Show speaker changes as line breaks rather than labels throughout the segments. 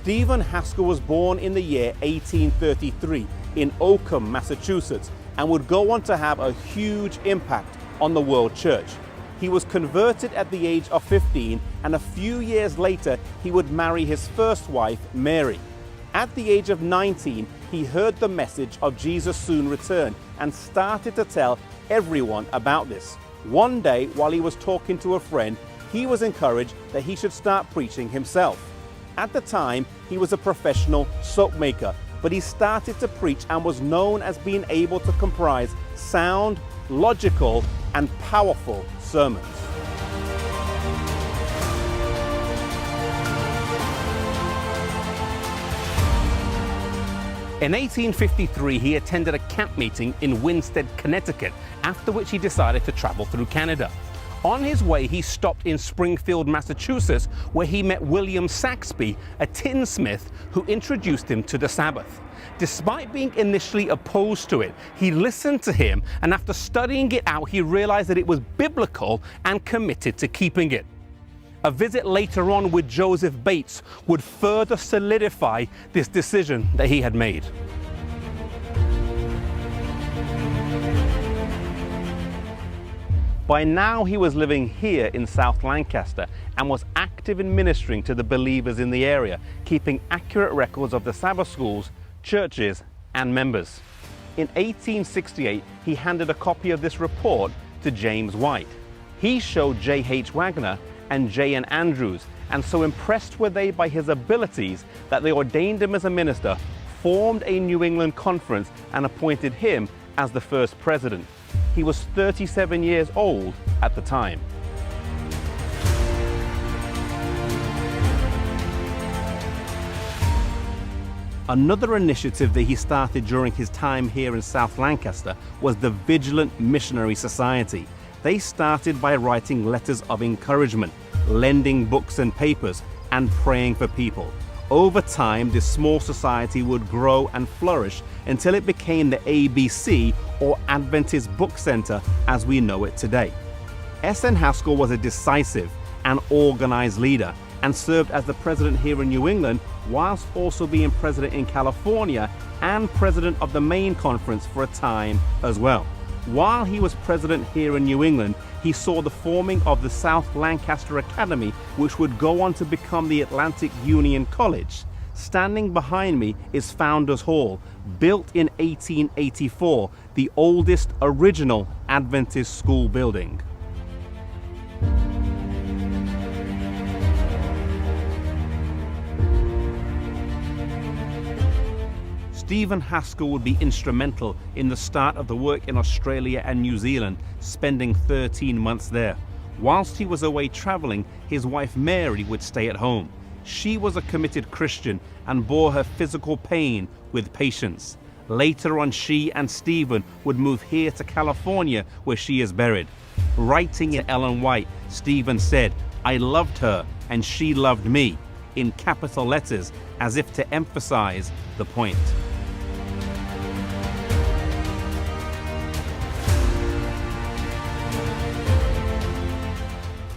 Stephen Haskell was born in the year 1833 in Oakham, Massachusetts, and would go on to have a huge impact on the world church. He was converted at the age of 15, and a few years later he would marry his first wife, Mary. At the age of 19, he heard the message of Jesus' soon return and started to tell everyone about this. One day, while he was talking to a friend, he was encouraged that he should start preaching himself. At the time, he was a professional soap maker, but he started to preach and was known as being able to comprise sound, logical, and powerful sermons. In 1853, he attended a camp meeting in Winsted, Connecticut, after which he decided to travel through Canada. On his way, he stopped in Springfield, Massachusetts, where he met William Saxby, a tinsmith, who introduced him to the Sabbath. Despite being initially opposed to it, he listened to him, and after studying it out, he realized that it was biblical and committed to keeping it. A visit later on with Joseph Bates would further solidify this decision that he had made. By now he was living here in South Lancaster and was active in ministering to the believers in the area, keeping accurate records of the Sabbath schools, churches, and members. In 1868, he handed a copy of this report to James White. He showed J.H. Wagner and J.N. Andrews, and so impressed were they by his abilities that they ordained him as a minister, formed a New England conference, and appointed him as the first president. He was 37 years old at the time. Another initiative that he started during his time here in South Lancaster was the Vigilant Missionary Society. They started by writing letters of encouragement, lending books and papers, and praying for people. Over time, this small society would grow and flourish until it became the ABC, or Adventist Book Center, as we know it today. S.N. Haskell was a decisive and organized leader and served as the president here in New England, whilst also being president in California and president of the main conference for a time as well. While he was president here in New England, he saw the forming of the South Lancaster Academy, which would go on to become the Atlantic Union College. Standing behind me is Founders Hall, built in 1884, the oldest original Adventist school building. Stephen Haskell would be instrumental in the start of the work in Australia and New Zealand, spending 13 months there. Whilst he was away traveling, his wife Mary would stay at home. She was a committed Christian and bore her physical pain with patience. Later on, she and Stephen would move here to California, where she is buried. Writing in Ellen White, Stephen said, "I loved her and she loved me," in capital letters, as if to emphasize the point.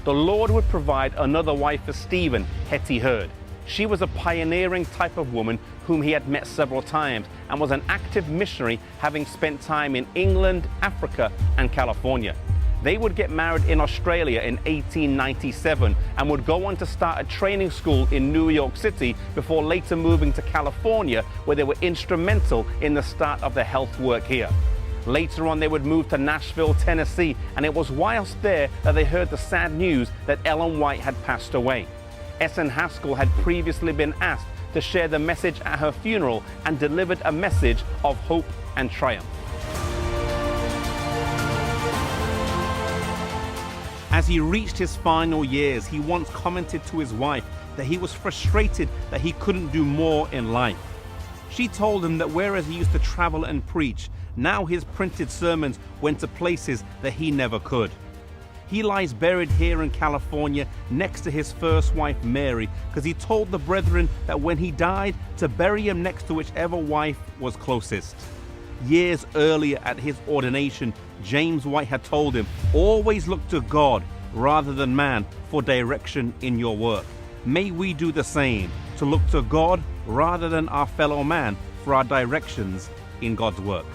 The Lord would provide another wife for Stephen, Hetty Heard. She was a pioneering type of woman whom he had met several times and was an active missionary, having spent time in England, Africa, and California. They would get married in Australia in 1897 and would go on to start a training school in New York City before later moving to California, where they were instrumental in the start of the health work here. Later on, they would move to Nashville, Tennessee, and it was whilst there that they heard the sad news that Ellen White had passed away. S.N. Haskell had previously been asked to share the message at her funeral and delivered a message of hope and triumph. As he reached his final years, he once commented to his wife that he was frustrated that he couldn't do more in life. She told him that whereas he used to travel and preach, now his printed sermons went to places that he never could. He lies buried here in California next to his first wife Mary, because he told the brethren that when he died, to bury him next to whichever wife was closest. Years earlier at his ordination, James White had told him, "Always look to God rather than man for direction in your work." May we do the same to look to God rather than our fellow man for our directions in God's work.